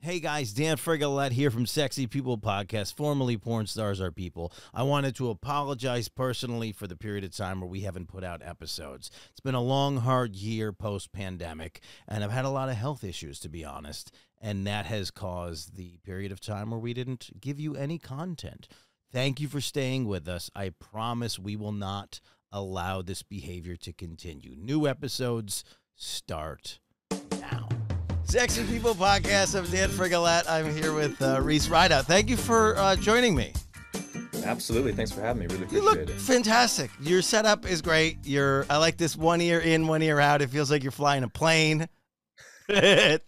Hey guys, Dan Frigolette here from Sexy People Podcast, formerly Porn Stars Are People. I wanted to apologize personally for the period of time where we haven't put out episodes. It's been a long, hard year post-pandemic, and I've had a lot of health issues, to be honest, and that has caused the period of time where we didn't give you any content. Thank you for staying with us. I promise we will not allow this behavior to continue. New episodes start now. Sexy People Podcast. I'm Dan Frigolette. I'm here with Reese Rideout. Thank you for joining me. Absolutely. Thanks for having me. Really appreciate it. You look it. fantastic. Your setup is great. I like this 1 ear in, 1 ear out. It feels like you're flying a plane. You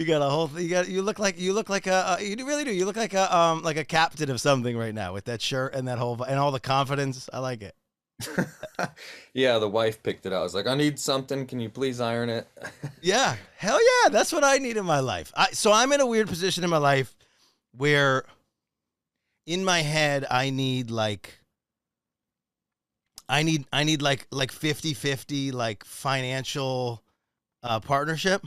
got a whole thing. You look like you really do. You look like a captain of something right now with that shirt and that whole and all the confidence. I like it. Yeah, the wife picked it out. I was like, I need something. Can you please iron it? Yeah, hell yeah. That's what I need in my life. So I'm in a weird position in my life where in my head I need like 50-50 like financial partnership.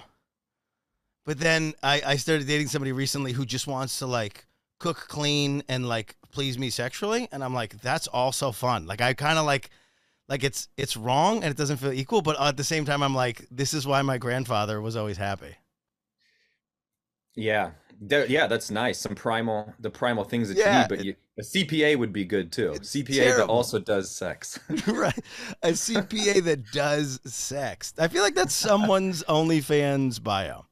But then I started dating somebody recently who just wants to like cook, clean, and like please me sexually, and I'm like, that's also fun. Like I kind of like it's wrong and it doesn't feel equal, but at the same time I'm like, this is why my grandfather was always happy. Yeah, that's nice. The primal things that you need, but a CPA would be good too. CPA terrible. That also does sex. Right, a CPA that does sex. I feel like that's someone's OnlyFans bio.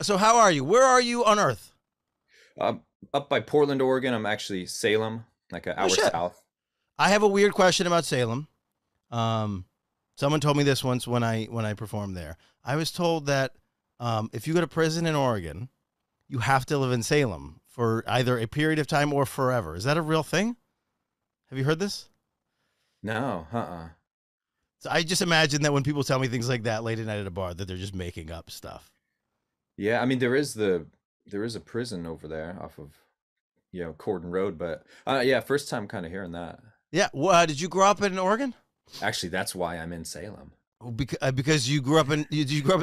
So how are you? Where are you on Earth? Up by Portland, Oregon. I'm actually Salem, like an hour south. I have a weird question about Salem. Someone told me this once when I performed there. I was told that if you go to prison in Oregon, you have to live in Salem for either a period of time or forever. Is that a real thing? Have you heard this? No. So I just imagine that when people tell me things like that late at night at a bar, that they're just making up stuff. Yeah, I mean there is a prison over there off of Corden Road, but yeah, first time kind of hearing that. Yeah, did you grow up in Oregon? Actually, that's why I'm in Salem. Because you grew up in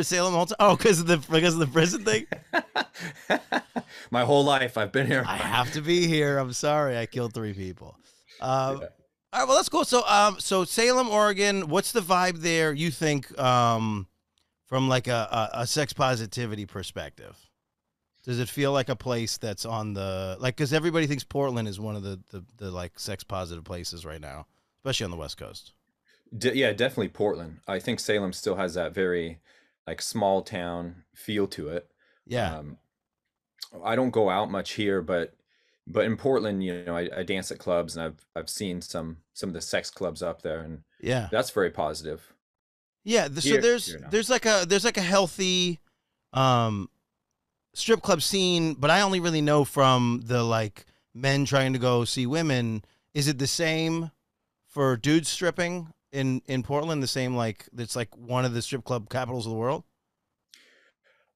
Salem all the time? Oh, because of the prison thing? My whole life I've been here. I have to be here. I'm sorry, I killed 3 people. All right, well that's cool. So Salem, Oregon. What's the vibe there? You think from like a sex positivity perspective? Does it feel like a place that's on the because everybody thinks Portland is one of the like sex positive places right now, especially on the West Coast. Yeah, definitely Portland. I think Salem still has that very like small town feel to it. Yeah. I don't go out much here, but in Portland, I dance at clubs, and I've seen some of the sex clubs up there, and yeah, that's very positive. Yeah. So there's like a healthy strip club scene, but I only really know from the like men trying to go see women. Is it the same for dudes stripping in Portland? The same, like it's like one of the strip club capitals of the world?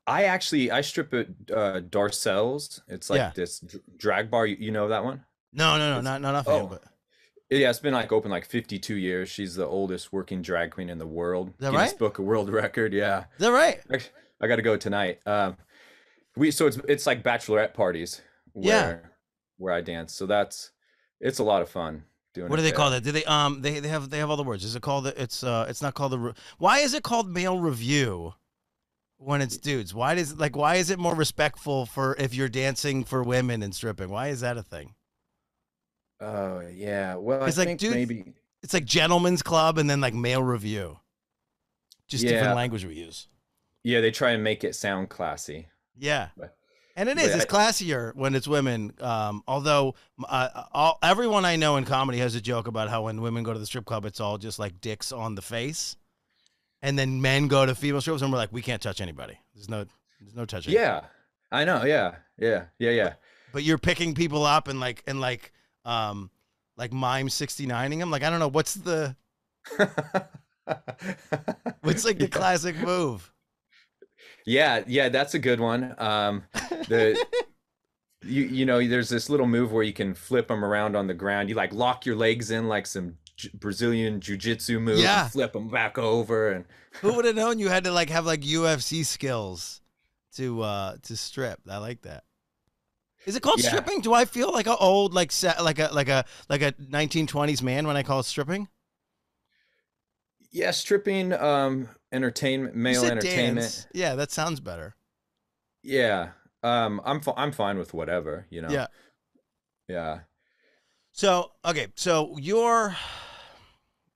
I strip at Darcel's. It's like this drag bar. You know that one? No, not for him, but yeah, it's been like open like 52 years. She's the oldest working drag queen in the world. Is that Guinness right? Book of World Record. Yeah. Is that right? I got to go tonight. So it's like bachelorette parties where I dance. So it's a lot of fun doing. What do they call that? Do they they have all the words? Is it called it's not called why is it called male review when it's dudes? Why is it more respectful for if you're dancing for women and stripping? Why is that a thing? Oh yeah. Well, it's I like think dude, maybe it's like gentleman's club and then like male review. Just different language we use. Yeah, they try and make it sound classy. Yeah, and it's classier when it's women. Although everyone I know in comedy has a joke about how when women go to the strip club, it's all just like dicks on the face, and then men go to female strips and we're like, we can't touch anybody. There's no touching. Yeah, I know. Yeah. But you're picking people up and like mime 69ing them. Like I don't know what's the what's like the classic move. Yeah, that's a good one. There's this little move where you can flip them around on the ground. You like lock your legs in like some Brazilian jiu-jitsu move and Yeah. flip them back over. And Who would have known you had to like have like UFC skills to strip? I like that. Is it called yeah, stripping? Do I feel like an old like a 1920s man when I call it stripping? yeah, stripping, entertainment, You male said entertainment. dance. Yeah, that sounds better. Yeah. I'm fine with whatever, you know. Yeah. Yeah. So okay, so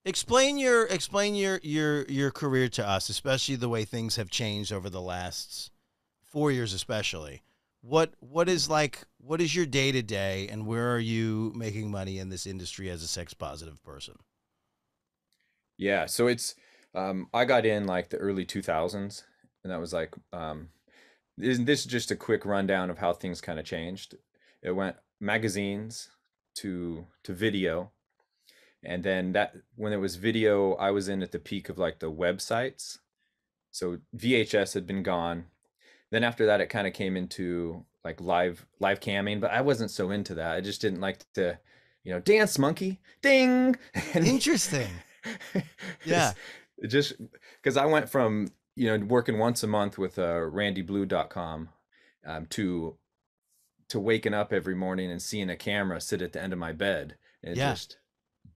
explain your career to us, especially the way things have changed over the last 4 years, especially. What is your day to day, and where are you making money in this industry as a sex positive person? Yeah, so it's I got in like the early 2000s, and that was like this is just a quick rundown of how things kind of changed. It went magazines to video, and then that when it was video, I was in at the peak of like the websites. So VHS had been gone. Then after that, it kind of came into like live camming, but I wasn't so into that. I just didn't like to, dance monkey, ding, and Interesting. Yeah. it's just because I went from working once a month with randyblue.com to waking up every morning and seeing a camera sit at the end of my bed. And Yeah. just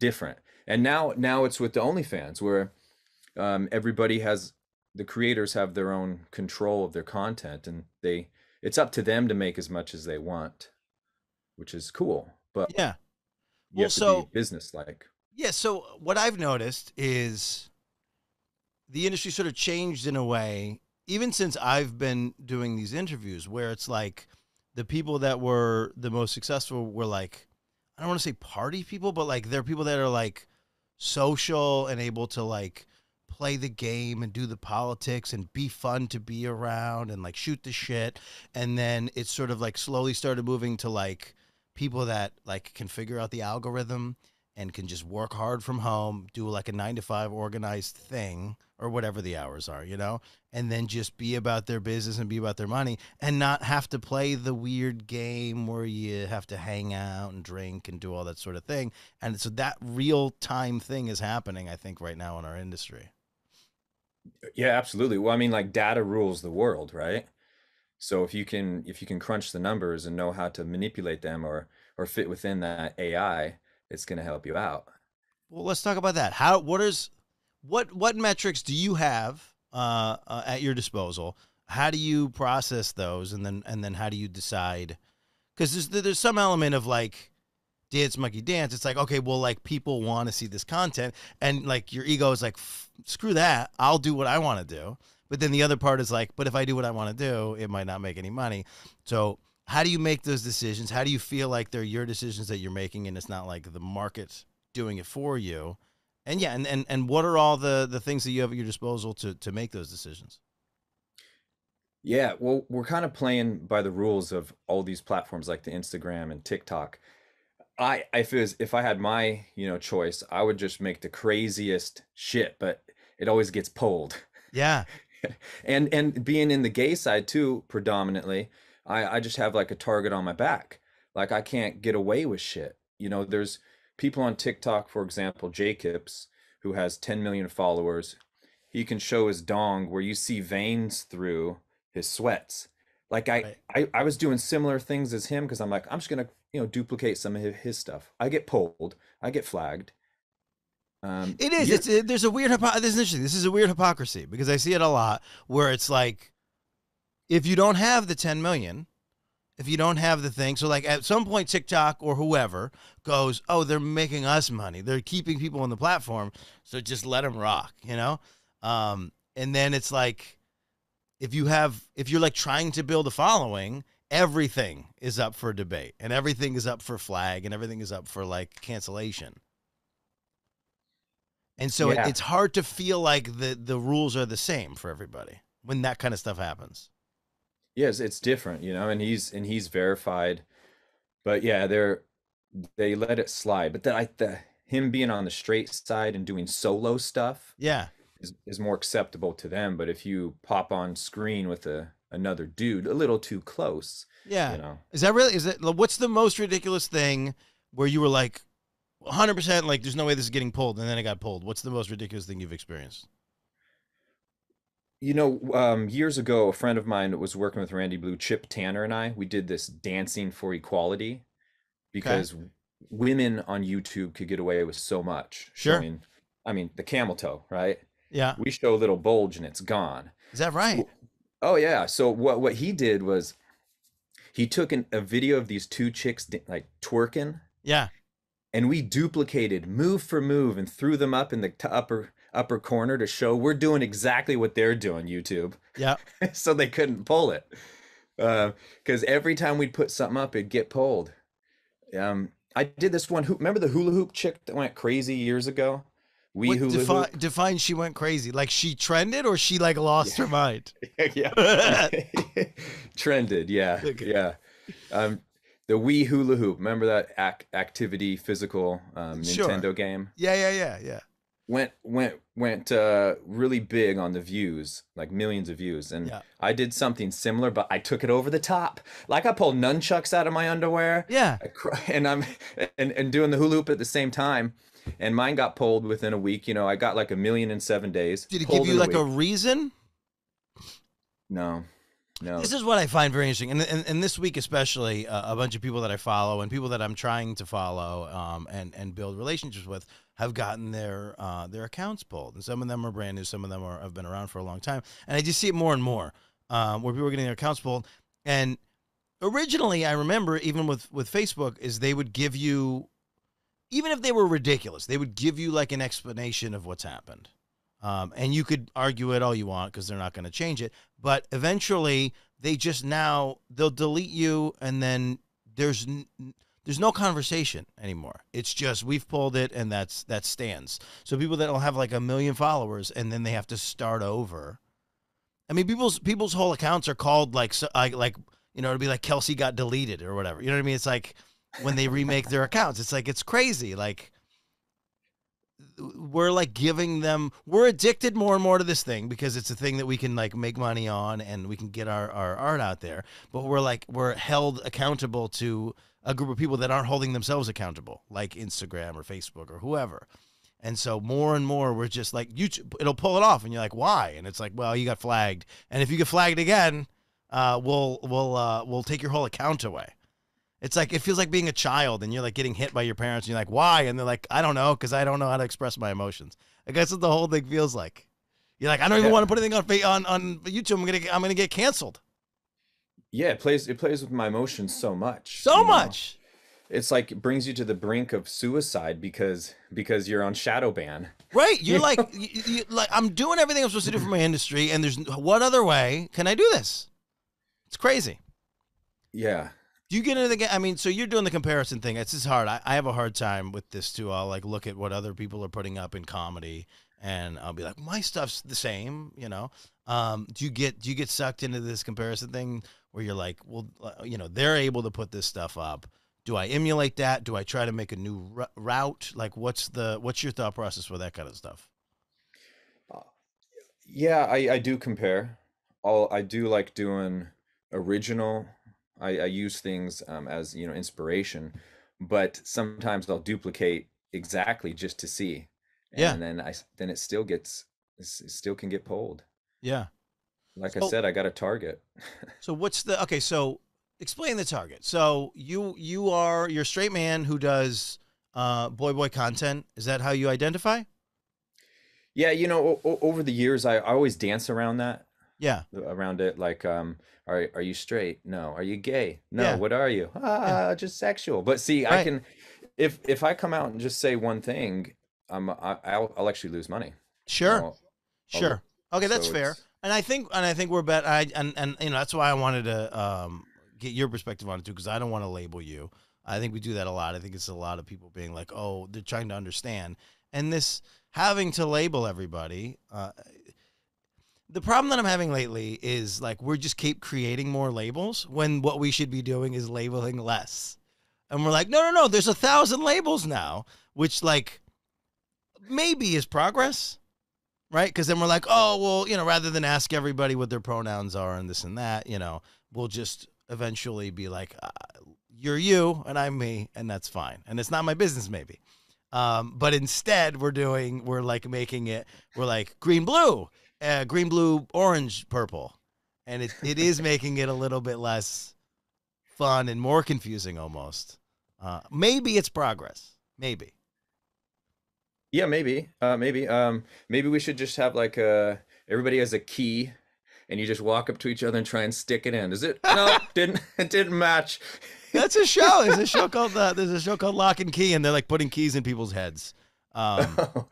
different. And now it's with the OnlyFans where everybody has the creators have their own control of their content, and it's up to them to make as much as they want, which is cool. But Yeah. you Well, have to be so business-like. yeah, so what I've noticed is the industry sort of changed in a way, even since I've been doing these interviews, where it's like the people that were the most successful were like, I don't want to say party people, but like they're people that are like social and able to like play the game and do the politics and be fun to be around and like shoot the shit. And then it sort of like slowly started moving to like people that like can figure out the algorithm and can just work hard from home, do like a 9 to 5 organized thing or whatever the hours are, and then just be about their business and be about their money and not have to play the weird game where you have to hang out and drink and do all that sort of thing. And so that real time thing is happening, I think, right now in our industry. Yeah, absolutely. Well, I mean, like data rules the world, right? So if you can crunch the numbers and know how to manipulate them or fit within that AI, it's going to help you out. Well, let's talk about that. What metrics do you have at your disposal? How do you process those, and then how do you decide? Because there's some element of like dance monkey dance. It's like, okay, well, like people want to see this content, and like your ego is like, screw that, I'll do what I want to do. But then the other part is like, but if I do what I want to do, it might not make any money. So how do you make those decisions? How do you feel like they're your decisions that you're making, and it's not like the market doing it for you? And yeah, and what are all the things that you have at your disposal to make those decisions? Yeah, well, we're kind of playing by the rules of all these platforms like the Instagram and TikTok. If I had my, choice, I would just make the craziest shit, but it always gets pulled. Yeah. And being in the gay side too, predominantly, I just have like a target on my back. Like I can't get away with shit. There's people on TikTok, for example, Jacobs, who has 10 million followers. He can show his dong where you see veins through his sweats. Like Right. I was doing similar things as him because I'm like, I'm just gonna, duplicate some of his stuff. I get pulled, I get flagged. It is. You're There's a weird. This is interesting. This is a weird hypocrisy because I see it a lot where it's like, if you don't have the 10 million, if you don't have the thing, so like at some point TikTok or whoever goes, oh, they're making us money. They're keeping people on the platform, so just let them rock. And then it's like, if you're like trying to build a following, everything is up for debate and everything is up for flag and everything is up for like cancellation. And so yeah, it's hard to feel like the rules are the same for everybody when that kind of stuff happens. yes, it's different, and he's verified. But yeah, they let it slide. But the him being on the straight side and doing solo stuff Yeah. is more acceptable to them. But if you pop on screen with another dude a little too close, Yeah. you know. Is it what's the most ridiculous thing where you were like, 100% like there's no way this is getting pulled, and then it got pulled. What's the most ridiculous thing you've experienced? Years ago, a friend of mine was working with Randy Blue, Chip Tanner, and we did this dancing for equality Okay. because women on YouTube could get away with so much Sure. showing, I mean, the camel toe, right? Yeah. We show a little bulge and it's gone. Is that right? Oh yeah. So what he did was he took a video of these two chicks like twerking, Yeah. and we duplicated move for move and threw them up in the upper corner to show we're doing exactly what they're doing, YouTube. Yeah. So they couldn't pull it. Because every time we'd put something up, it'd get pulled. I did this one. Remember the hula hoop chick that went crazy years ago? What Hula hoop. define she went crazy? Like she trended or she like lost her mind? Yeah. Trended. Yeah. Okay. Yeah. The Wii hula hoop. Remember that activity physical Sure. Nintendo game? Yeah. Went really big on the views, like millions of views. And Yeah. I did something similar, but I took it over the top. Like I pulled nunchucks out of my underwear. Yeah. And I'm and doing the hula hoop at the same time. And mine got pulled within a week. I got like 1 million in 7 days. Did it Pulled give you in like a week. reason? No. This is what I find very interesting, and this week especially, a bunch of people that I follow and people that I'm trying to follow and build relationships with have gotten their accounts pulled, and some of them are brand new, some of them have been around for a long time, and I just see it more and more where people are getting their accounts pulled. And originally, I remember even with Facebook, is they would give you, even if they were ridiculous, they would give you like an explanation of what's happened. And you could argue it all you want because they're not going to change it. But eventually, they'll delete you, and then there's no conversation anymore. It's just we've pulled it, and that stands. So people that will have like 1 million followers, and then they have to start over. I mean, people's whole accounts are called like it'd be like Kelsey got deleted or whatever. You know what I mean? It's like when they remake their accounts, it's like it's crazy. Like, we're like we're addicted more and more to this thing because it's a thing that we can like make money on and we can get our art out there. But we're held accountable to a group of people that aren't holding themselves accountable, like Instagram or Facebook or whoever. And so more and more we're just like, YouTube, it'll pull it off, and you're like, why? And it's like, well, you got flagged, and if you get flagged again, we'll take your whole account away. It's like, it feels like being a child and you're like getting hit by your parents and you're like, why? And they're like, I don't know, because I don't know how to express my emotions. I guess what the whole thing feels like. You're like, I don't even want to put anything on YouTube. I'm gonna get canceled. Yeah, it plays with my emotions so much. So much. It's like it brings you to the brink of suicide because you're on shadow ban. Right. You're like, like, I'm doing everything I'm supposed to do for my industry, and there's what other way can I do this? It's crazy. Yeah. Do you get into the? I mean, so you're doing the comparison thing. It's just hard. I have a hard time with this too. I'll like look at what other people are putting up in comedy, and I'll be like, my stuff's the same, Do you get sucked into this comparison thing where you're like, well, they're able to put this stuff up. Do I emulate that? Do I try to make a new route? Like, what's your thought process for that kind of stuff? Yeah, I do compare. I do like doing original. I use things as inspiration, but sometimes I'll duplicate exactly just to see, Yeah. and then it still can get pulled. Yeah. Like I said, I got a target. So so explain the target. So you're a straight man who does boy content. Is that how you identify? Yeah, over the years, I always dance around that. Yeah. Around it, like, are you straight? No. Are you gay? No. Yeah. What are you? Just sexual. But see, Right. I can, if I come out and just say one thing, I'll actually lose money. Sure. Sure. Okay, that's so fair. And I think we're better. And that's why I wanted to get your perspective on it too, because I don't want to label you. I think we do that a lot. I think it's a lot of people being like, oh, they're trying to understand, and this having to label everybody. The problem that I'm having lately is like we're just keep creating more labels when what we should be doing is labeling less. And we're like, no, there's 1,000 labels now, which like maybe is progress, right? Because then we're like, oh, well, rather than ask everybody what their pronouns are and this and that, we'll just eventually be like, you're you and I'm me, and that's fine. And it's not my business maybe. But instead we're like making it, we're like green, blue, orange, purple. And it is making it a little bit less fun and more confusing almost. Maybe it's progress. Maybe. Yeah, maybe. Maybe we should just have like everybody has a key, and you just walk up to each other and try and stick it in. Is it? No, didn't. It didn't match. That's a show. There's a show called Lock and Key, and they're like putting keys in people's heads. But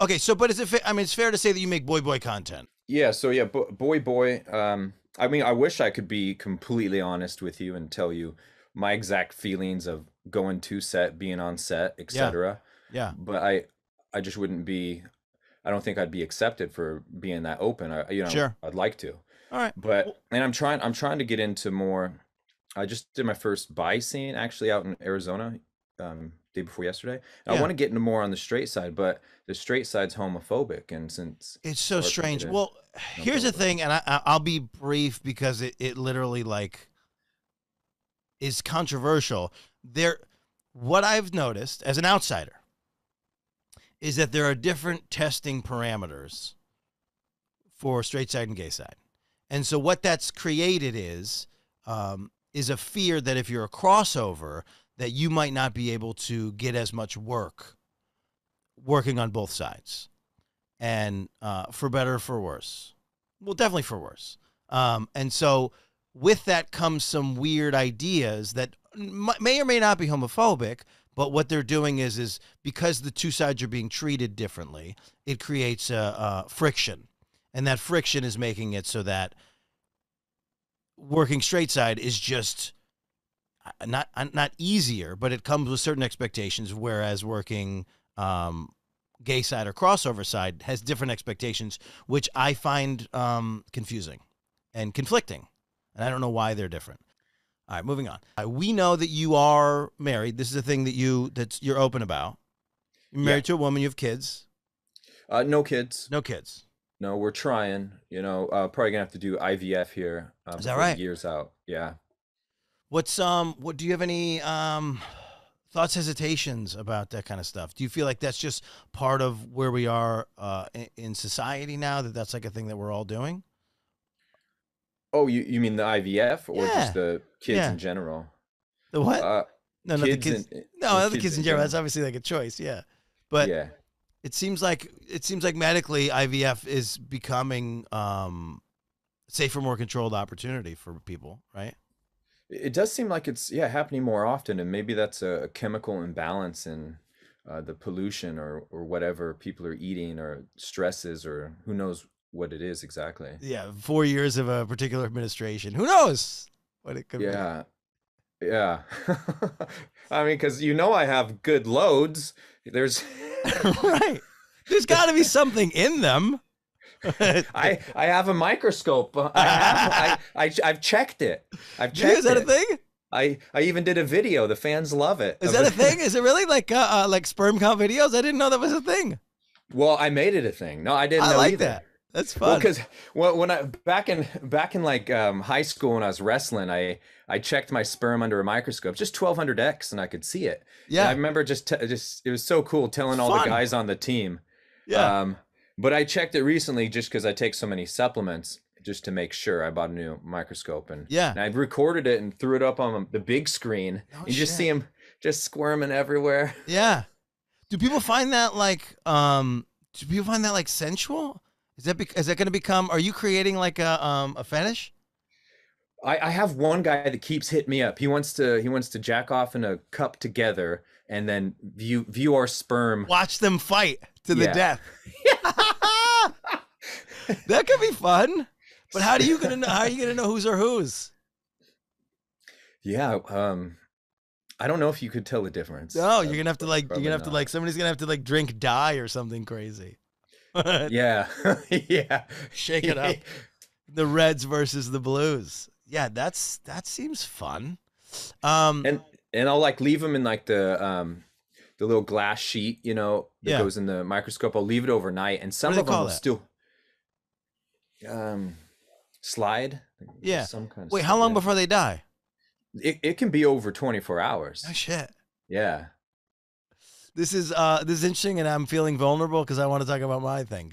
okay. So, but is it? I mean, it's fair to say that you make boy content. Yeah. So yeah, boy. I mean, I wish I could be completely honest with you and tell you my exact feelings of going to set, being on set, etc. Yeah. But I just wouldn't be. I don't think I'd be accepted for being that open. Sure. I'd like to. All right. But and I'm trying to get into more. I just did my first bi scene actually out in Arizona, day before yesterday. And I want to get into more on the straight side, but the straight side's homophobic, and since it's so strange. Well, here's the thing, and I'll be brief because it literally like is controversial. What I've noticed as an outsider is that there are different testing parameters for straight side and gay side. And so what that's created is a fear that if you're a crossover, that you might not be able to get as much working on both sides. And for better or for worse. Well, definitely for worse. And so with that comes some weird ideas that may or may not be homophobic, but what they're doing is because the two sides are being treated differently, it creates a friction. And that friction is making it so that working straight side is just not easier, but it comes with certain expectations, whereas working gay side or crossover side has different expectations, which I find confusing and conflicting. And I don't know why they're different. All right, moving on. We know that you are married. This is a thing that you're open about. You're married to a woman. You have kids. No kids. No kids. No, we're trying. Probably gonna have to do IVF here. Is that right? Years out. Yeah. What do you have any thoughts, hesitations about that kind of stuff? Do you feel like that's just part of where we are in society now, that's like a thing that we're all doing? Oh, you mean the IVF or just the kids in general? The what? No, not the kids. No, the kids in general. That's obviously like a choice. Yeah. But it seems like medically IVF is becoming safer, more controlled opportunity for people, right? It does seem like it's happening more often, and maybe that's a chemical imbalance in the pollution or whatever people are eating or stresses or who knows what it is exactly. Yeah, 4 years of a particular administration. Who knows what it could be? Yeah. I mean, because I have good loads. There's right. There's got to be something in them. I have a microscope. I've checked it. Is that a thing? I even did a video. The fans love it. Is that a thing? Is it really like sperm count videos? I didn't know that was a thing. Well, I made it a thing. No, I didn't know either. That. That's fun. Because when I back in like high school when I was wrestling, I checked my sperm under a microscope, just 1200x, and I could see it. Yeah, and I remember just it was so cool telling all the guys on the team. Yeah. But I checked it recently just because I take so many supplements just to make sure. I bought a new microscope and I recorded it and threw it up on the big screen. You just see him just squirming everywhere. Yeah. Do people find that sensual? Is that going to become? Are you creating like a fetish? I have one guy that keeps hitting me up. He wants to jack off in a cup together and then view our sperm. Watch them fight to the death. That could be fun. But how are you gonna know whose are whose? Yeah, I don't know if you could tell the difference. No, you're gonna have to somebody's gonna have to drink dye or something crazy. Yeah. Shake it up. The reds versus the blues. Yeah, that seems fun. And I'll leave them in the little glass sheet, that goes in the microscope. I'll leave it overnight, and some of them will still slide. Yeah. Some kind of Wait, how long before they die? It can be over 24 hours. Oh shit. Yeah. this is interesting, and I'm feeling vulnerable because I want to talk about my thing.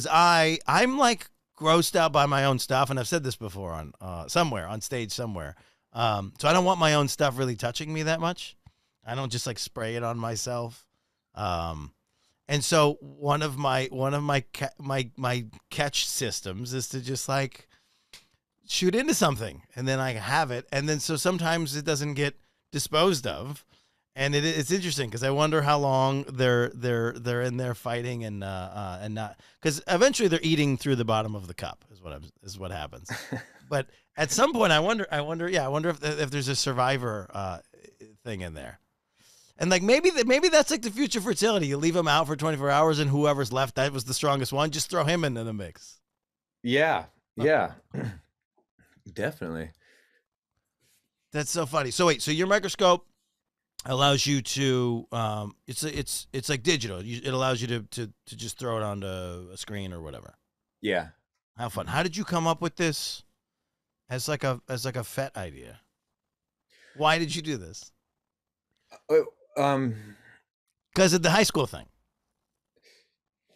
I'm like grossed out by my own stuff, and I've said this before on somewhere on stage somewhere. So I don't want my own stuff really touching me that much. I don't just like spray it on myself. And so one of my catch systems is to just like shoot into something, and then I have it, and then so sometimes it doesn't get disposed of, and it's interesting because I wonder how long they're in there fighting and not, because eventually they're eating through the bottom of the cup is what happens. But at some point I wonder if there's a survivor thing in there. And like maybe that's like the future fertility. You leave them out for 24 hours, and whoever's left, that was the strongest one, just throw him into the mix. Yeah, definitely. That's so funny. So wait, so your microscope allows you to it's like digital. It allows you to just throw it onto a screen or whatever. Yeah. How fun. How did you come up with this as like a FET idea? Why did you do this? Because of the high school thing.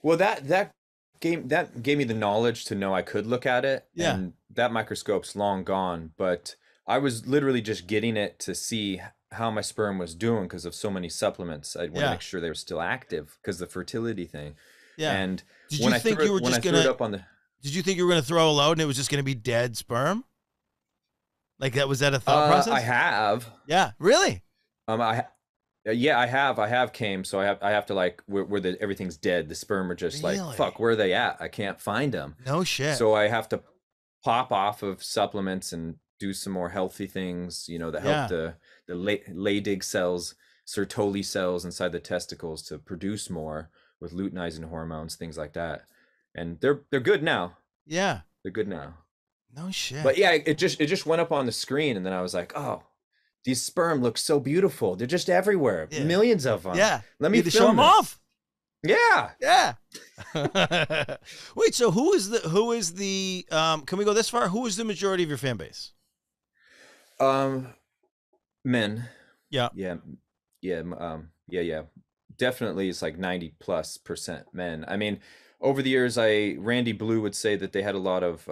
Well, that gave me the knowledge to know I could look at it. Yeah. And that microscope's long gone, but I was literally just getting it to see how my sperm was doing because of so many supplements. I wanted to make sure they were still active because the fertility thing. Yeah. And did you think you were just gonna Did you think you were gonna throw a load and it was just gonna be dead sperm? Like was that a thought process? I have. Yeah. Really? I have came, so I have to like where everything's dead. The sperm are just like, fuck, where are they at? I can't find them. No shit. So I have to pop off of supplements and do some more healthy things, that help the Leydig cells, Sertoli cells inside the testicles to produce more with luteinizing hormones, things like that. And they're good now. Yeah. They're good now. No shit. But yeah, it just went up on the screen, and then I was like, oh, these sperm look so beautiful. They're just everywhere. Yeah. Millions of them. Yeah. Let me show them off. Yeah. Yeah. Wait, so who is the can we go this far? Who is the majority of your fan base? Men. Yeah. Yeah. Definitely it's like 90+% men. I mean, over the years Randy Blue would say that they had a lot of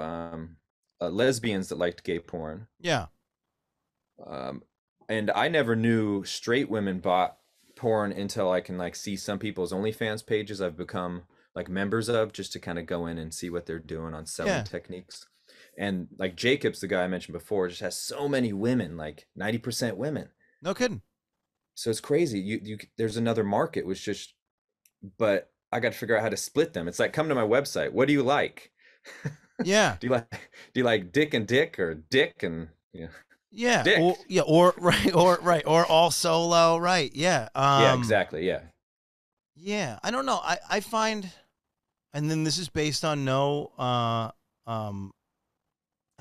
lesbians that liked gay porn. Yeah. And I never knew straight women bought porn until I can like see some people's OnlyFans pages I've become like members of, just to kind of go in and see what they're doing on selling techniques. And like Jacob's, the guy I mentioned before, just has so many women, like 90% women. No kidding. So it's crazy. You there's another market, which just, but I got to figure out how to split them. It's like, come to my website. What do you like? Yeah. do you like dick and dick, or dick and Yeah. Dick. Or all solo. Right. Yeah. Yeah, exactly. Yeah. Yeah. I don't know. I find, and then this is based on no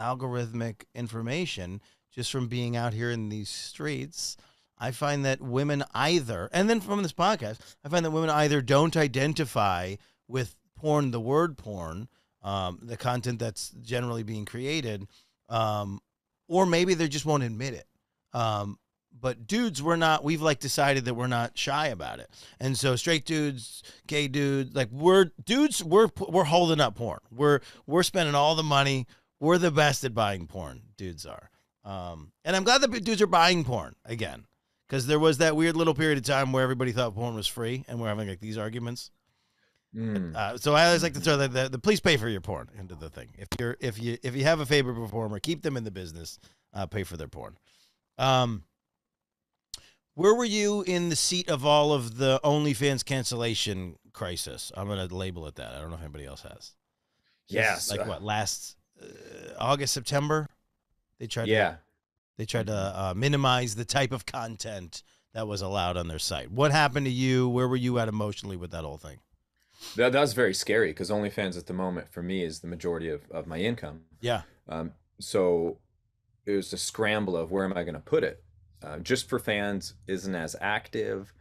algorithmic information, just from being out here in these streets. I find that women either, and then from this podcast, I find that women either don't identify with porn, the word porn, the content that's generally being created, or maybe they just won't admit it. But dudes, we've like decided that we're not shy about it. And so straight dudes, gay dudes, like we're holding up porn. We're spending all the money. We're the best at buying porn. Dudes are. And I'm glad that dudes are buying porn again, because there was that weird little period of time where everybody thought porn was free, and we're having like these arguments. So I always like to throw the please pay for your porn into the thing. If you have a favorite performer, keep them in the business. Pay for their porn. Where were you in the seat of all of the OnlyFans cancellation crisis? I'm gonna label it that. I don't know if anybody else has. Yes. Like what, last August, September? They tried to minimize the type of content that was allowed on their site. What happened to you? Where were you at emotionally with that whole thing? That was very scary, because OnlyFans at the moment for me is the majority of my income. Yeah. So it was a scramble of where am I going to put it? Just for Fans isn't as active.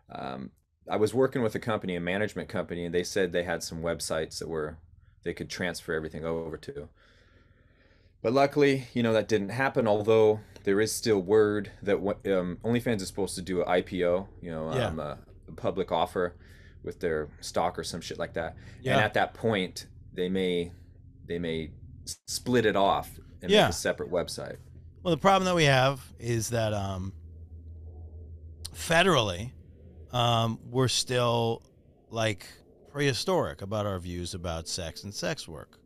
I was working with a management company, and they said they had some websites that they could transfer everything over to. But luckily, that didn't happen, although there is still word that OnlyFans is supposed to do an IPO, a public offer with their stock or some shit like that. And Yeah. at that point, they may split it off and make Yeah. a separate website. Well, the problem that we have is that federally, we're still like prehistoric about our views about sex and sex work.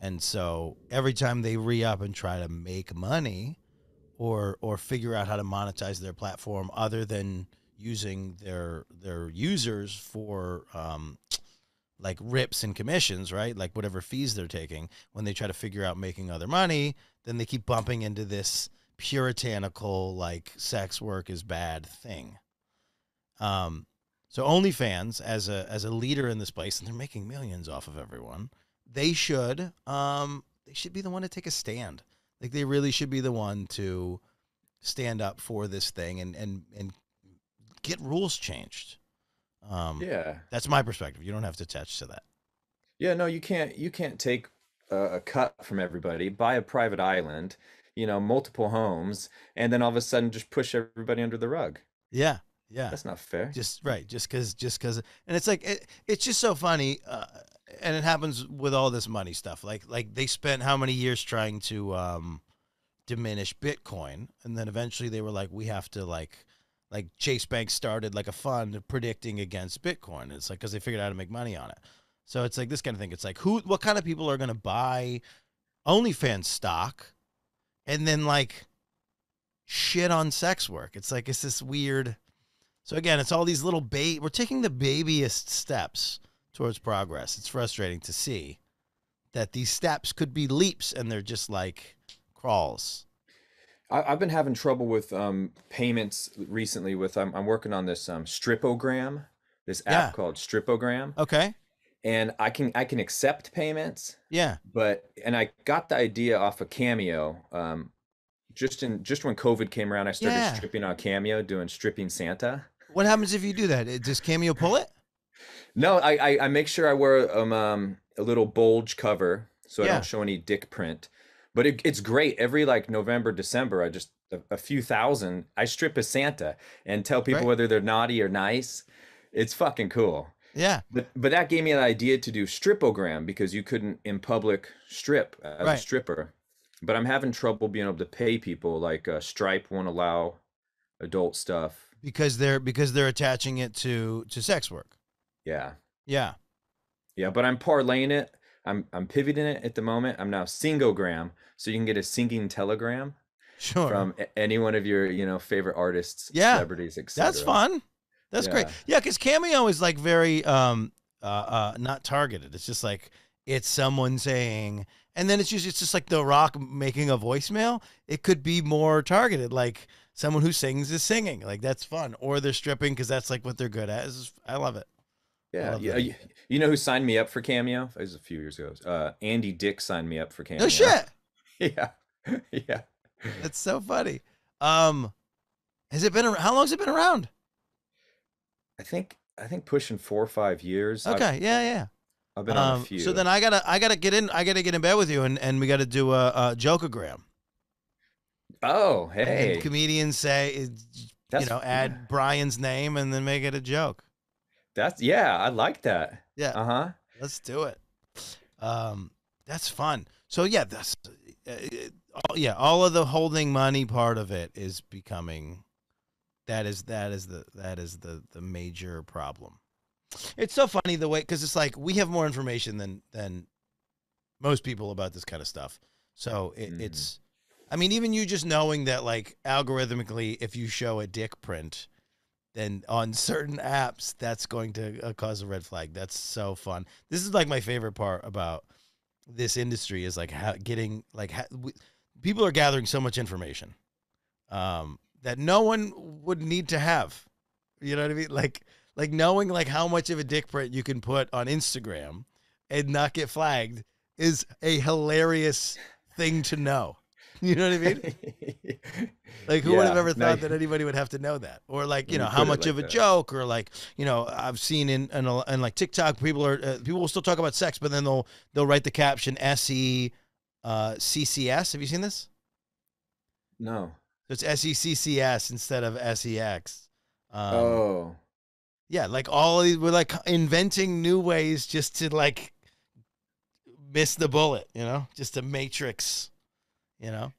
And so every time they re-up and try to make money or figure out how to monetize their platform other than using their users for like rips and commissions, right? Like whatever fees they're taking, when they try to figure out making other money, then they keep bumping into this puritanical, like sex work is bad thing. So OnlyFans as a leader in this place, and they're making millions off of everyone, they should be the one to take a stand. Like they really should be the one to stand up for this thing and get rules changed. Yeah. That's my perspective. You don't have to attach to that. Yeah, no, you can't take a cut from everybody, buy a private island, multiple homes, and then all of a sudden just push everybody under the rug. Yeah. Yeah. That's not fair. Just right. Just cause, and it's like, it's just so funny. And it happens with all this money stuff. Like they spent how many years trying to, diminish Bitcoin. And then eventually they were like, we have to like Chase Bank started like a fund predicting against Bitcoin. It's like, cause they figured out how to make money on it. So it's like this kind of thing. It's like what kind of people are going to buy OnlyFans stock and then like shit on sex work? It's like, it's this weird. So again, it's all these little we're taking the babyest steps towards progress. It's frustrating to see that these steps could be leaps and they're just like crawls. I've been having trouble with payments recently. I'm working on this Stripogram, this app called Stripogram, Okay. and I can accept payments, Yeah. and I got the idea off of Cameo. Just when COVID came around, I started stripping on Cameo, doing stripping Santa. What happens if you do that? Does Cameo pull it? No, I make sure I wear a little bulge cover so I don't show any dick print. But it's great. Every like November, December, I just a few thousand, I strip as Santa and tell people whether they're naughty or nice. It's fucking cool. Yeah. But that gave me an idea to do Stripogram because you couldn't in public strip as a stripper. But I'm having trouble being able to pay people. Like Stripe won't allow adult stuff because they're attaching it to sex work. Yeah. Yeah. Yeah, but I'm parlaying it. I'm pivoting it at the moment. I'm now Singogram, so you can get a singing telegram from any one of your, favorite artists, celebrities, etc. That's fun. That's great. Yeah, because Cameo is like very not targeted. It's just like it's someone saying, and then it's just like The Rock making a voicemail. It could be more targeted, like someone who sings is singing. Like that's fun, or they're stripping because that's like what they're good at. I love it. Yeah, you know who signed me up for Cameo? It was a few years ago. Andy Dick signed me up for Cameo. No shit. Yeah, yeah. That's so funny. Has it been? How long has it been around? I think pushing 4 or 5 years. Okay, yeah. I've been on a few. So then I gotta get in bed with you, and we gotta do a jokeogram. Oh, hey. And comedians say, add Brian's name and then make it a joke. I like that. Yeah. Let's do it. That's fun. So yeah, all of the holding money part of it is becoming. That is the major problem. It's so funny the way, because it's like we have more information than most people about this kind of stuff. So it's, I mean, even you just knowing that, like, algorithmically, if you show a dick print, then on certain apps, that's going to cause a red flag. That's so fun. This is like my favorite part about this industry is like people are gathering so much information that no one would need to have. You know what I mean? Like knowing like how much of a dick print you can put on Instagram and not get flagged is a hilarious thing to know. You know what I mean? Like, who would have ever thought that anybody would have to know that? Or like, how much of a joke, or like, I've seen in like TikTok, people will still talk about sex, but then they'll write the caption SECCS. Have you seen this? No. So it's SECCS instead of SEX. Yeah, like we're like inventing new ways just to like miss the bullet, just to matrix, you know.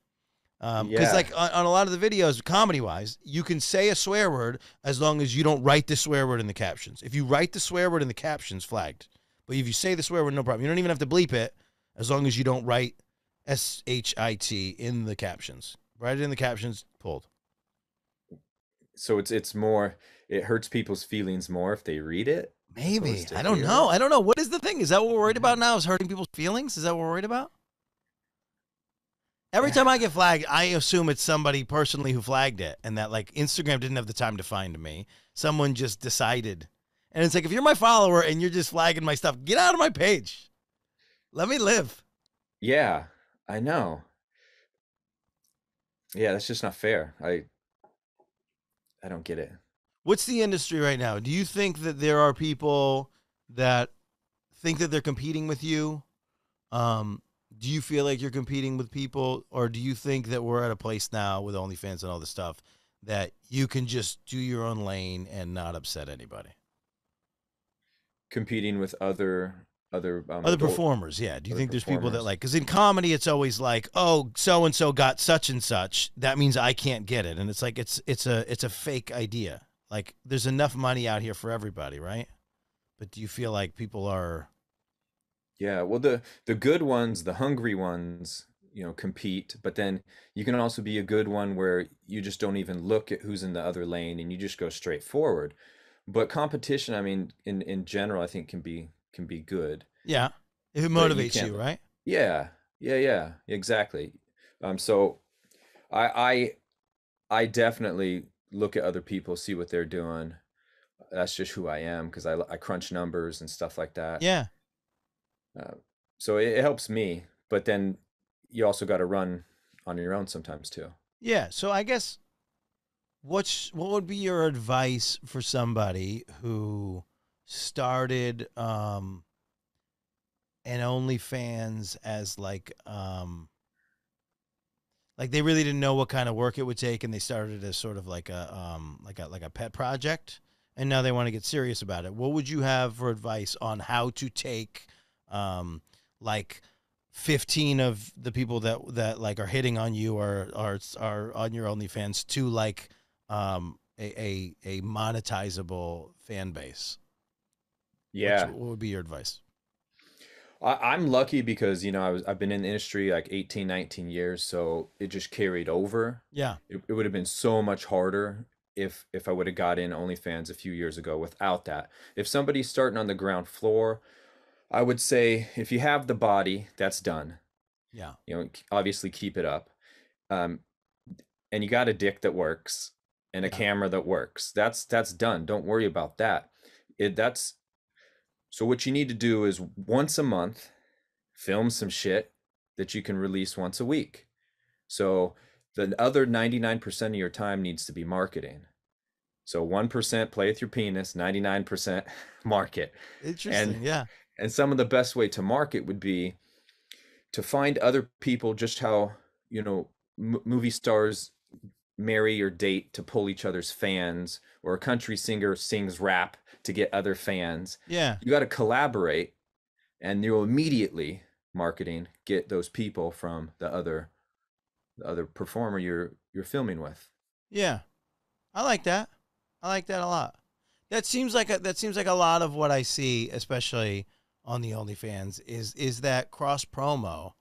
Because Yeah. like on a lot of the videos, comedy-wise, you can say a swear word as long as you don't write the swear word in the captions. If you write the swear word in the captions, flagged. But if you say the swear word, no problem. You don't even have to bleep it as long as you don't write SHIT in the captions. Write it in the captions, pulled. So it's more, it hurts people's feelings more if they read it Maybe. opposed to I don't hear know. it. I don't know. What is the thing? Is that what we're worried about now, is hurting people's feelings? Is that what we're worried about? Every time I get flagged, I assume it's somebody personally who flagged it and that like Instagram didn't have the time to find me. Someone just decided. And it's like, if you're my follower and you're just flagging my stuff, get out of my page. Let me live. Yeah, I know. Yeah, that's just not fair. I don't get it. What's the industry right now? Do you think that there are people that think that they're competing with you? Do you feel like you're competing with people, or do you think that we're at a place now with OnlyFans and all this stuff that you can just do your own lane and not upset anybody? Competing with other Other adult performers, yeah. Do you other think there's people that performers. like, because in comedy it's always like, oh, so and so got such and such, that means I can't get it, and it's like it's a fake idea. Like there's enough money out here for everybody, right? But do you feel like people are? Yeah, well, the good ones, the hungry ones, compete, but then you can also be a good one where you just don't even look at who's in the other lane and you just go straight forward. But competition, I mean, in general, I think can be good, Yeah, if it but you motivates can't. you, right? Yeah, yeah, exactly. So I I definitely look at other people, see what they're doing. That's just who I am because I crunch numbers and stuff like that. Yeah, Uh, so it helps me, but then you also got to run on your own sometimes too. yeah. So I guess what would be your advice for somebody who started an OnlyFans as like they really didn't know what kind of work it would take, and they started as sort of like a pet project, and now they want to get serious about it. What would you have for advice on how to take like 15 of the people that like are hitting on you or are on your OnlyFans to like a monetizable fan base? Yeah, What would be your advice? I'm lucky because I've been in the industry like 18, 19 years, so it just carried over. Yeah, It would have been so much harder if I would have got in OnlyFans a few years ago without that. If somebody's starting on the ground floor, I would say if you have the body, that's done. yeah, Obviously keep it up. Um, and you got a dick that works and a yeah, camera that works. That's done. Don't worry about that. That's so what you need to do is once a month film some shit that you can release once a week. So the other 99% of your time needs to be marketing. So 1% play with your penis, 99% market. And interesting. Yeah, and some of the best way to market would be to find other people, just how, movie stars marry or date to pull each other's fans, or a country singer sings rap to get other fans. yeah. You got to collaborate, and you'll immediately marketing get those people from the other performer you're filming with. Yeah, I like that. I like that a lot. That seems like a lot of what I see, especially on the OnlyFans, is that cross promo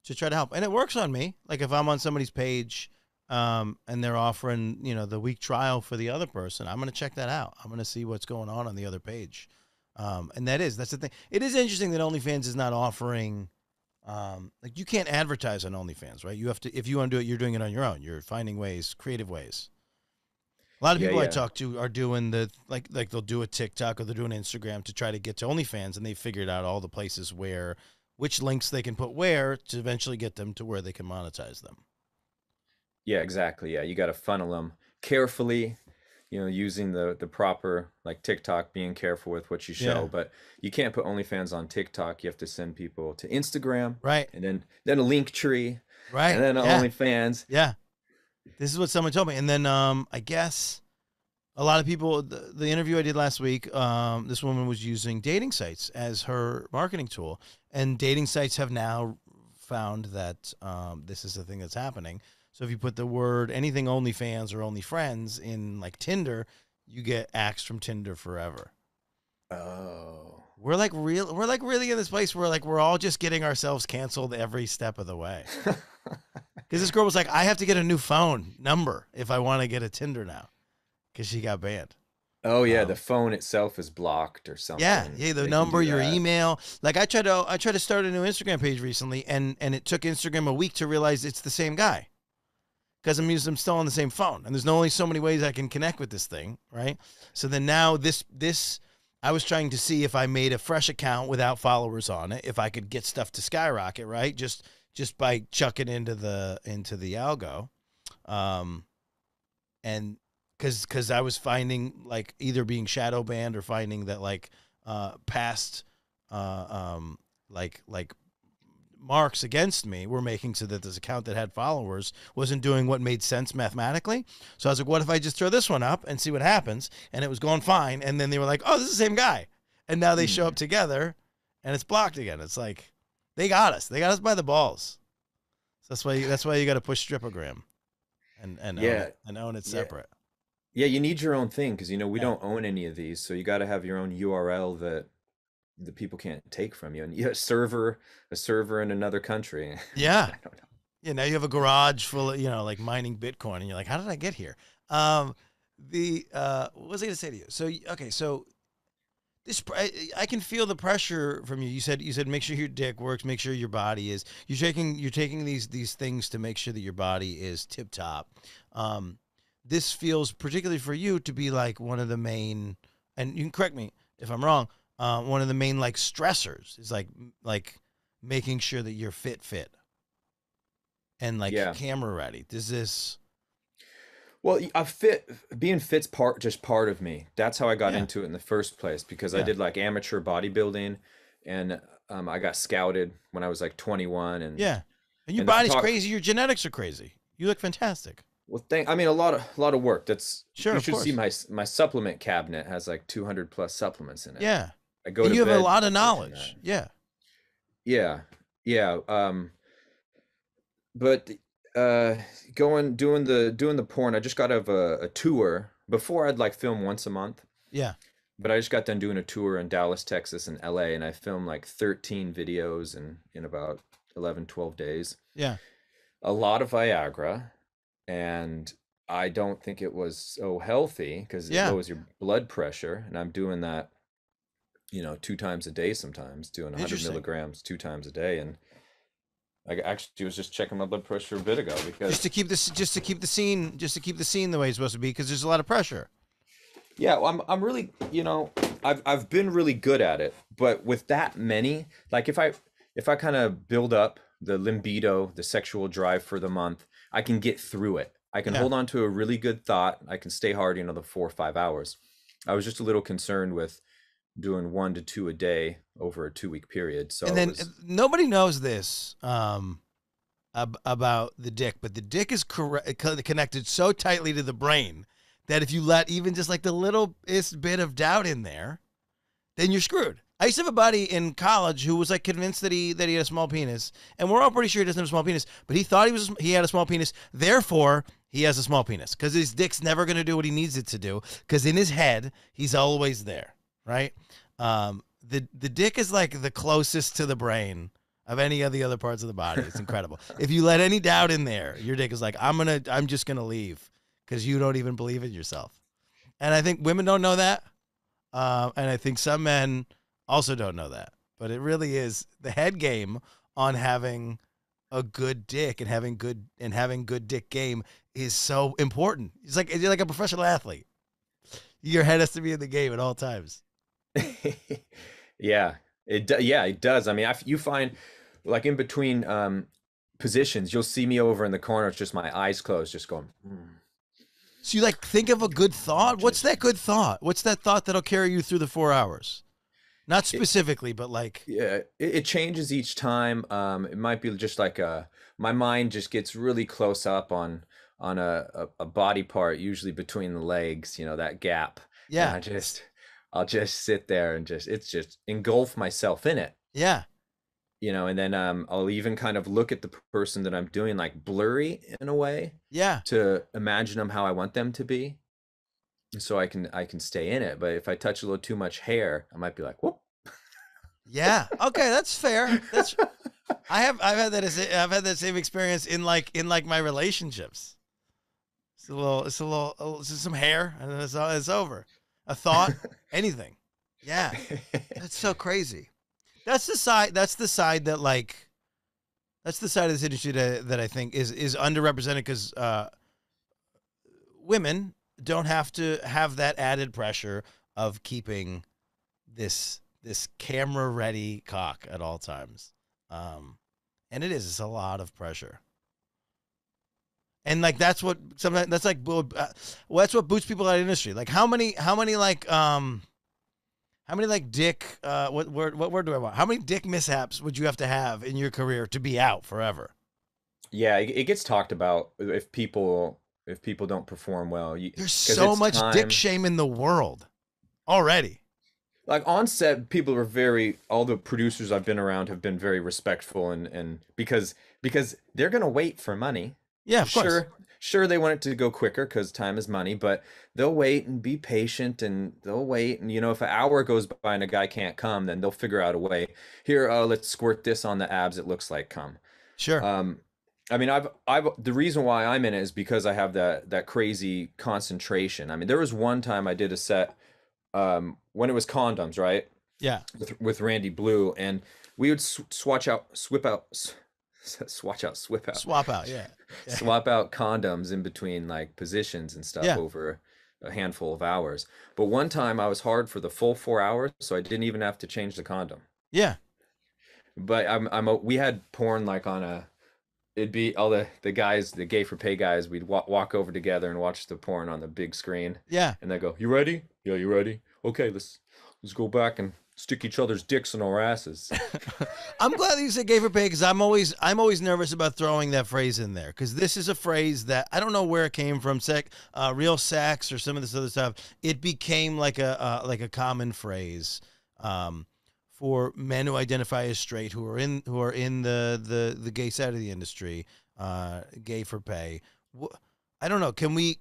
to try to help, and it works on me. Like if I'm on somebody's page, and they're offering the week trial for the other person, I'm gonna check that out. I'm gonna see what's going on the other page, and that's the thing. It is interesting that OnlyFans is not offering. Like you can't advertise on OnlyFans, right? You have to, if you want to do it, you're doing it on your own. You're finding ways, creative ways. A lot of Yeah, people I yeah. talk to are doing the like they'll do a TikTok or they'll do an Instagram to try to get to OnlyFans, and they figured out all the places where which links they can put where to eventually get them to where they can monetize them. Yeah, exactly. Yeah, you got to funnel them carefully, using the proper, like TikTok, being careful with what you Yeah. show, but you can't put OnlyFans on TikTok. You have to send people to Instagram, Right. and then a link tree, and Right. then a Yeah. OnlyFans. Yeah. This is what someone told me, and then I guess A lot of people, the interview I did last week, this woman was using dating sites as her marketing tool, and dating sites have now found that this is the thing that's happening. So if you put the word anything OnlyFans or OnlyFriends in like Tinder, you get axed from Tinder forever. Oh, We're like really in this place where like we're all just getting ourselves canceled every step of the way. Because this girl was like, I have to get a new phone number if I want to get a Tinder now, because she got banned. oh yeah, the phone itself is blocked or something. Yeah, the They can number, do your that. email. Like I tried to start a new Instagram page recently, and it took Instagram a week to realize it's the same guy. Because I'm still on the same phone, and there's only so many ways I can connect with this thing, right? So then now this I was trying to see if I made a fresh account without followers on it, if I could get stuff to skyrocket, right? Just by chucking into the algo, and because I was finding like either being shadow banned or finding that like past like marks against me were making so that this account that had followers wasn't doing what made sense mathematically. So I was like, what if I just throw this one up and see what happens? And it was going fine. And then they were like, oh, this is the same guy. And now they show up together and it's blocked again. It's like, they got us. They got us by the balls. So that's why you got to push Stripogram and Yeah, own it yeah, separate. yeah. You need your own thing because we Yeah. don't own any of these, so you got to have your own URL that the people can't take from you, and you have a server in another country. Yeah. I don't know. Yeah. Now you have a garage full of, like mining Bitcoin and you're like, how did I get here? What was I going to say to you? So, okay. So this, I can feel the pressure from you. You said, make sure your dick works, make sure your body is, you're taking these things to make sure that your body is tip top. This feels particularly for you to be like one of the main, and you can correct me if I'm wrong. One of the main like stressors is like making sure that you're fit and like Yeah. camera ready. Does this? Well, being fit's just part of me. That's how I got Yeah. into it in the first place because I Yeah. did like amateur bodybuilding, and I got scouted when I was like 21, Yeah. And your and the body's photog crazy. Your genetics are crazy. You look fantastic. well, I mean, a lot of work. Sure, You of should see course. my supplement cabinet has like 200 plus supplements in it. Yeah. I go And to you have a bed lot of researching that. knowledge. Yeah. Yeah, yeah. But doing the porn, I just got out of a tour. Before I'd like film once a month, Yeah. but I just got done doing a tour in Dallas, Texas, and LA, and I filmed like 13 videos in about 11, 12 days. Yeah. A lot of Viagra, and I don't think it was so healthy because it Yeah. lowers your blood pressure, and I'm doing that, 2 times a day sometimes, doing 100 Interesting. milligrams 2 times a day, and I actually was just checking my blood pressure a bit ago because Just to keep the scene the way it's supposed to be, because there's a lot of pressure. yeah, well, I'm really, I've been really good at it, but with that many, like if I kind of build up the libido, the sexual drive for the month, I can get through it. I can Yeah. hold on to a really good thought. I can stay hard, the 4 or 5 hours. I was just a little concerned with doing 1 to 2 a day over a 2-week period. So And then nobody knows this about the dick, but the dick is connected so tightly to the brain that if you let even just like the littlest bit of doubt in there, then you're screwed. I used to have a buddy in college who was like convinced that he had a small penis, and we're all pretty sure he doesn't have a small penis, but he thought he had a small penis. Therefore, he has a small penis because his dick's never going to do what he needs it to do because in his head he's always there, right? The dick is like the closest to the brain of any of the other parts of the body. It's incredible. If you let any doubt in there, your dick is like, I'm just gonna leave because you don't even believe in yourself. And I think women don't know that, and I think some men also don't know that. But it really is the head game on having a good dick and having good dick game is so important. You're like a professional athlete. Your head has to be in the game at all times. yeah, it does. I mean, you find like in between positions, you'll see me over in the corner. It's just my eyes closed, just going. So you like think of a good thought. What's that good thought? What's that thought that'll carry you through the 4 hours? Not specifically, but like. Yeah, it changes each time. It might be just like my mind just gets really close up on a body part, usually between the legs, you know, that gap. And Yeah. I'll just sit there and it's just engulf myself in it. Yeah. You know, and then I'll even kind of look at the person that I'm doing like blurry in a way Yeah. to imagine them how I want them to be, so I can stay in it. But if I touch a little too much hair, I might be like, whoop. Yeah. Okay, that's fair. That's I've had that same experience in like my relationships. It's just some hair and then it's over. A thought, anything. Yeah. That's so crazy. That's the side that like that's the side of this industry that I think is underrepresented because women don't have to have that added pressure of keeping this camera ready cock at all times. And it's a lot of pressure. And like that's what sometimes that's like well, that's what boots people out of the industry. Like how many dick what word do I want? How many dick mishaps would you have to have in your career to be out forever? Yeah, it gets talked about if people don't perform well. There's 'Cause so it's much dick time. shame in the world already. Like on set, people are all the producers I've been around have been very respectful and because they're gonna wait for money. Yeah, of course. Sure, they want it to go quicker because time is money, but they'll wait and be patient and they'll wait. And, you know, if an hour goes by and a guy can't come, then they'll figure out a way. Here, let's squirt this on the abs. It looks like cum. Sure. I mean, the reason why I'm in it is because I have that crazy concentration. I mean, there was one time I did a set, when it was condoms, right? Yeah. With Randy Blue, and we would swap out, Yeah. swap out condoms in between like positions and stuff Yeah. over a handful of hours. But one time I was hard for the full 4 hours, so I didn't even have to change the condom. Yeah. But we had porn like it'd be all the guys, the gay for pay guys, we'd walk over together and watch the porn on the big screen. Yeah. And they go, "You ready? Yeah, you ready? Okay, let's go back and stick each other's dicks in our asses." I'm glad that you said gay for pay because I'm always nervous about throwing that phrase in there because this is a phrase that I don't know where it came from, real sex or some of this other stuff. It became like a common phrase for men who identify as straight who are in the gay side of the industry, gay for pay. I don't know. Can we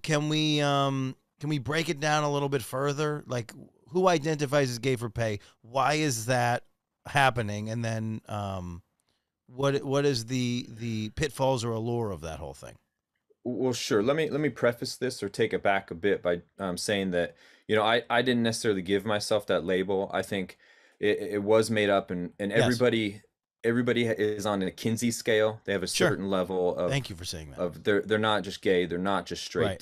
break it down a little bit further? Like who identifies as gay for pay? Why is that happening? And then what is the pitfalls or allure of that whole thing? Well, sure. Let me preface this or take it back a bit by saying that, you know, I didn't necessarily give myself that label. I think it was made up, and Yes. everybody is on a Kinsey scale. They have a Sure. certain level of Thank you for saying that. of they're not just gay, they're not just straight. Right.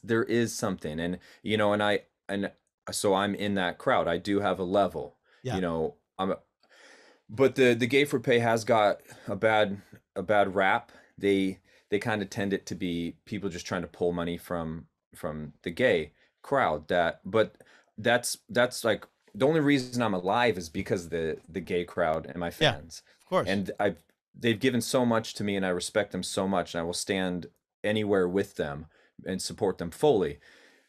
There is something, and you know, and so I'm in that crowd. I do have a level. Yeah. You know, but the gay for pay has got a bad rap. They kind of tend it to be people just trying to pull money from the gay crowd. But that's like the only reason I'm alive is because of the gay crowd and my fans. Yeah, of course. And they've given so much to me, and I respect them so much, and I will stand anywhere with them and support them fully.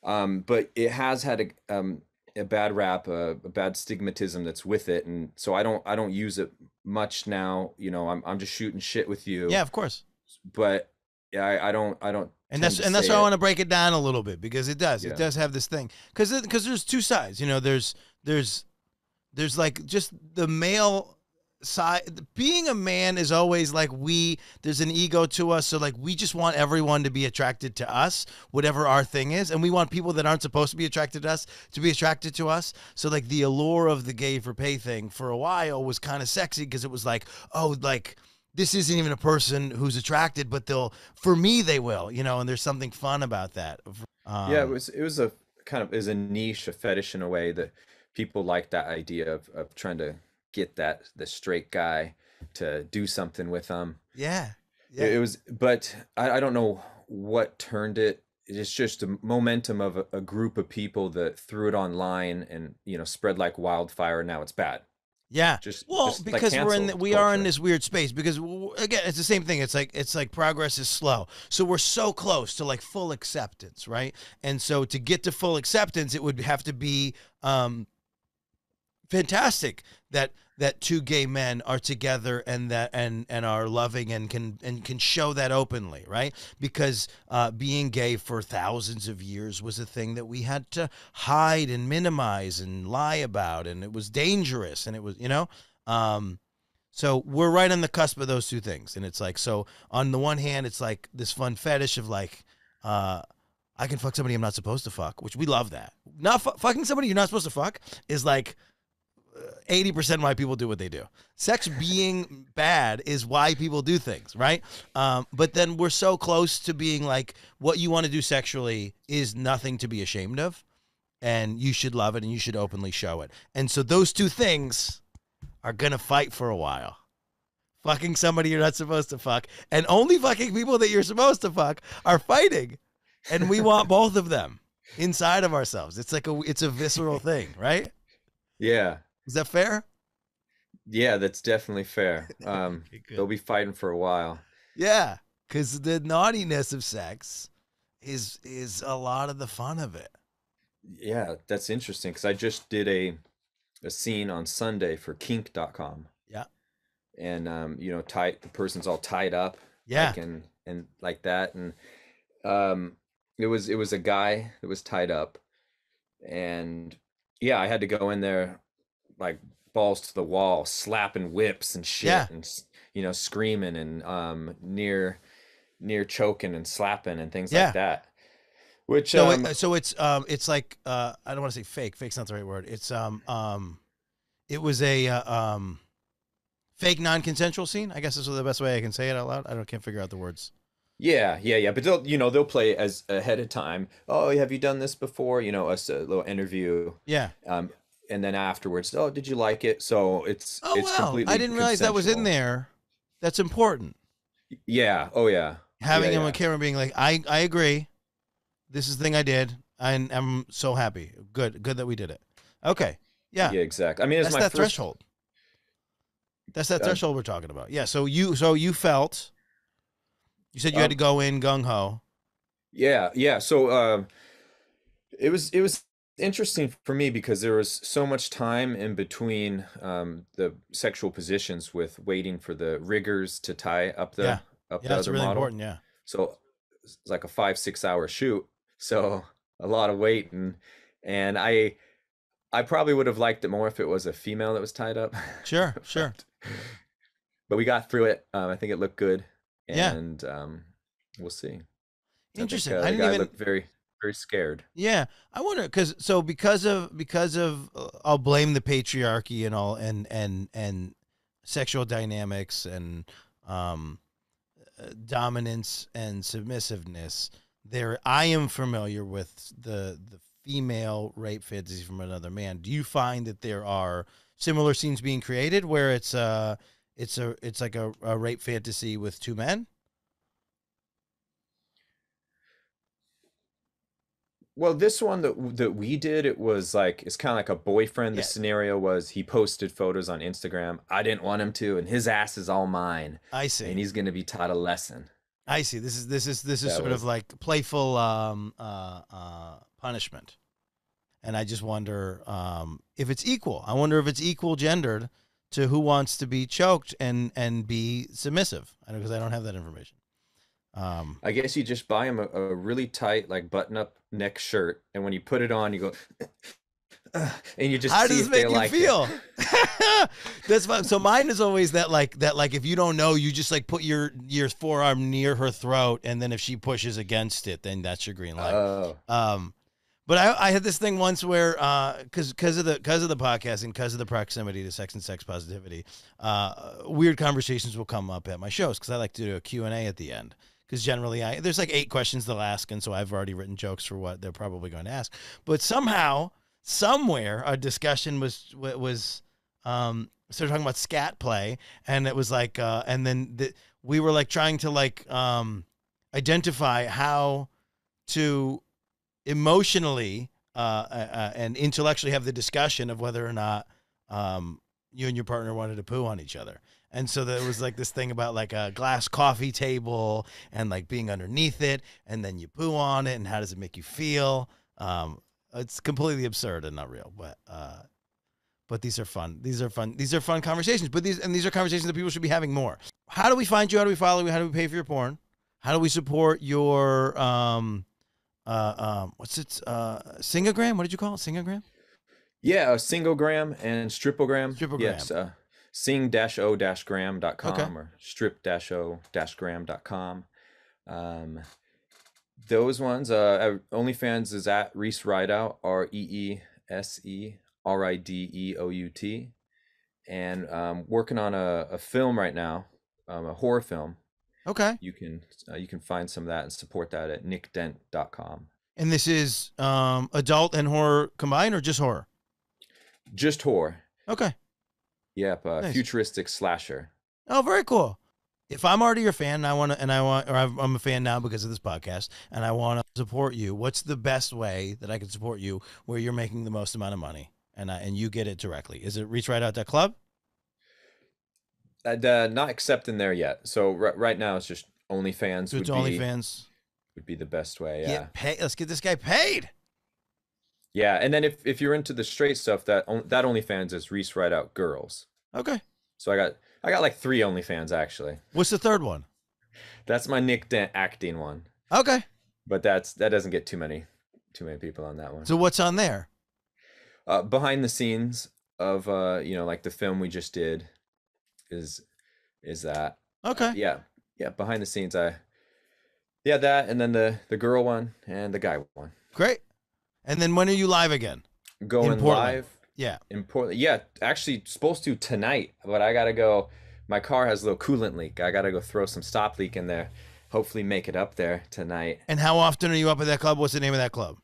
But it has had a bad rap, a bad stigmatism that's with it, and so I don't use it much now. You know, I'm just shooting shit with you. Yeah, of course. But yeah, I don't. And that's why I want to break it down a little bit because it does have this thing because there's two sides. You know, there's like just the male side. Being a man is always like there's an ego to us, so like we just want everyone to be attracted to us, whatever our thing is, and we want people that aren't supposed to be attracted to us to be attracted to us. So like the allure of the gay for pay thing for a while was kind of sexy because it was like, oh, like this isn't even a person who's attracted, but for me they will, you know, and there's something fun about that. Yeah, it was a kind of is a niche, a fetish in a way that people like that idea of trying to get the straight guy to do something with them. Yeah. It was, but I don't know what turned it. It's just a momentum of a group of people that threw it online and, you know, spread like wildfire. Now it's bad. Yeah. Well, Just like because cancel we are in culture. this weird space because again, it's the same thing. It's like progress is slow. So we're so close to like full acceptance, right? And so to get to full acceptance, it would have to be fantastic that two gay men are together and that and are loving and can show that openly, right? Because being gay for thousands of years was a thing that we had to hide and minimize and lie about, and it was dangerous, and it was, so we're right on the cusp of those two things. And it's like, so on the one hand, it's like this fun fetish of like, I can fuck somebody I'm not supposed to fuck, which we love that. Not fucking somebody you're not supposed to fuck is like 80% why people do what they do. Sex being bad is why people do things, right? But then we're so close to being like, what you want to do sexually is nothing to be ashamed of, and you should love it and you should openly show it. And so those two things are going to fight for a while. Fucking somebody you're not supposed to fuck and only fucking people that you're supposed to fuck are fighting. And we want both of them inside of ourselves. It's like it's a visceral thing, right? Yeah. Is that fair? Yeah, that's definitely fair. Okay, They'll be fighting for a while. Yeah, because the naughtiness of sex is a lot of the fun of it. Yeah, that's interesting because I just did a scene on Sunday for kink.com. Yeah. And the person's all tied up. Yeah. Like, and like that. And it was a guy that was tied up. And yeah, I had to go in there like balls to the wall, slapping whips and shit, Yeah. and screaming and near choking and slapping and things Yeah. like that. Which so it's like I don't want to say fake. Fake's not the right word. It's it was a fake non-consensual scene. I guess is the best way I can say it out loud. Can't figure out the words. Yeah. But they'll play as ahead of time. Oh, have you done this before? Us a little interview. Yeah. And then afterwards, oh, did you like it? So it's completely I didn't realize that was in there. That's important. Yeah. Oh yeah. Having him on camera being like, I agree. This is the thing I did. I'm so happy. Good that we did it. Okay. Yeah. Yeah, exactly. I mean, it's that's that threshold. That's that threshold we're talking about. Yeah. So you felt. You said you had to go in gung ho. Yeah. So it was interesting for me because there was so much time in between the sexual positions with waiting for the riggers to tie up the other really model. Important. Yeah. So it's like a 5-6 hour shoot. So a lot of waiting, and I probably would have liked it more if it was a female that was tied up. Sure. But we got through it. I think it looked good. Yeah. And we'll see. Interesting. I think, the guy looked very, very scared. Yeah, I wonder because of I'll blame the patriarchy and all and sexual dynamics and dominance and submissiveness. I am familiar with the female rape fantasy from another man. Do you find that there are similar scenes being created where it's like a rape fantasy with two men? Well, this one that we did, it was like, it's kind of like a boyfriend. Yeah. The scenario was he posted photos on Instagram. I didn't want him to, and his ass is all mine. I see. And he's going to be taught a lesson. I see. This is sort of like playful punishment. And I just wonder if it's equal. I wonder if it's equal gendered to who wants to be choked and be submissive. Because I don't have that information. I guess you just buy him a really tight, like button-up neck shirt, and when you put it on, you go, and you just how see does if it they make you feel? That's fun. So mine is always that like if you don't know, you just like put your forearm near her throat, and then if she pushes against it, then that's your green light. Oh. But I had this thing once where because of the podcast and because of the proximity to sex and sex positivity, weird conversations will come up at my shows because I like to do a Q&A at the end. Because generally, there's like 8 questions they'll ask, and so I've already written jokes for what they're probably going to ask. But somehow, somewhere, a discussion was started talking about scat play, and it was like, and then we were like trying to like identify how to emotionally and intellectually have the discussion of whether or not you and your partner wanted to poo on each other. And so there was like this thing about like a glass coffee table and like being underneath it, and then you poo on it, and how does it make you feel? It's completely absurd and not real, but these are fun. These are fun conversations. But these are conversations that people should be having more. How do we find you? How do we follow you? How do we pay for your porn? How do we support your what's it? Singogram? What did you call it? Singogram? Yeah, Singogram and Stripogram. Stripogram. Yes, sing-o-gram.com Okay. or strip-o-gram.com. Those ones, OnlyFans is at Reese Rideout, ReeseRideout. And working on a film right now, a horror film. Okay. You can find some of that and support that at nickdent.com. And this is adult and horror combined, or just horror? Just horror. Okay. Yep, Nice. futuristic slasher. Oh, very cool. If I'm already your fan, I'm a fan now because of this podcast, and I want to support you, what's the best way that I can support you where you're making the most amount of money and you get it directly? Is it reeserideout.club? Not accepting there yet. So right now it's just OnlyFans. So it's OnlyFans. Would be the best way. Yeah. Let's get this guy paid. Yeah, and then if you're into the straight stuff, that OnlyFans is Reese Rideout Girls. Okay. So I got like 3 OnlyFans actually. What's the third one? That's my Nick Dent acting one. Okay. But that doesn't get too many people on that one. So what's on there? Behind the scenes of like the film we just did is that. Okay. Yeah, behind the scenes that, and then the girl one and the guy one. Great. And then when are you live again? Going live. Yeah. In Portland. Yeah, actually supposed to tonight, but I gotta go. My car has a little coolant leak. I gotta go throw some stop leak in there. Hopefully make it up there tonight. And how often are you up at that club? What's the name of that club?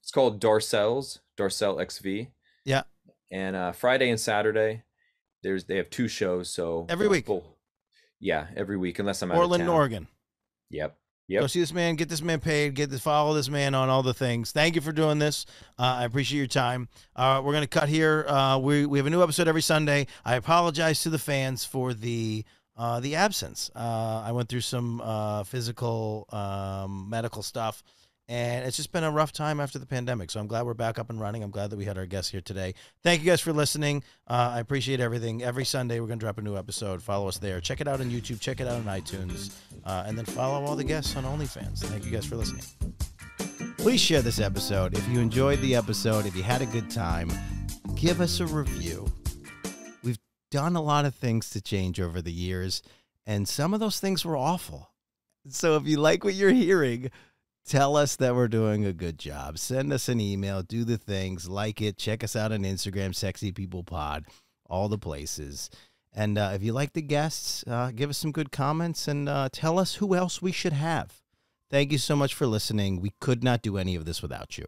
It's called Darcel XV. Yeah. And Friday and Saturday, they have 2 shows. So every week. Yeah, every week, unless I'm out Portland, of town. Oregon. Yep. Go see this man, get this man paid, follow this man on all the things. Thank you for doing this. I appreciate your time. We're going to cut here. We have a new episode every Sunday. I apologize to the fans for the absence. I went through some physical, medical stuff, and it's just been a rough time after the pandemic. So I'm glad we're back up and running. I'm glad that we had our guests here today. Thank you guys for listening. I appreciate everything. Every Sunday, we're going to drop a new episode. Follow us there. Check it out on YouTube. Check it out on iTunes. And then follow all the guests on OnlyFans. Thank you guys for listening. Please share this episode. If you enjoyed the episode, if you had a good time, give us a review. We've done a lot of things to change over the years, and some of those things were awful. So if you like what you're hearing, tell us that we're doing a good job. Send us an email, do the things, like it, check us out on Instagram, Sexy People Pod, all the places. And if you like the guests, give us some good comments and tell us who else we should have. Thank you so much for listening. We could not do any of this without you.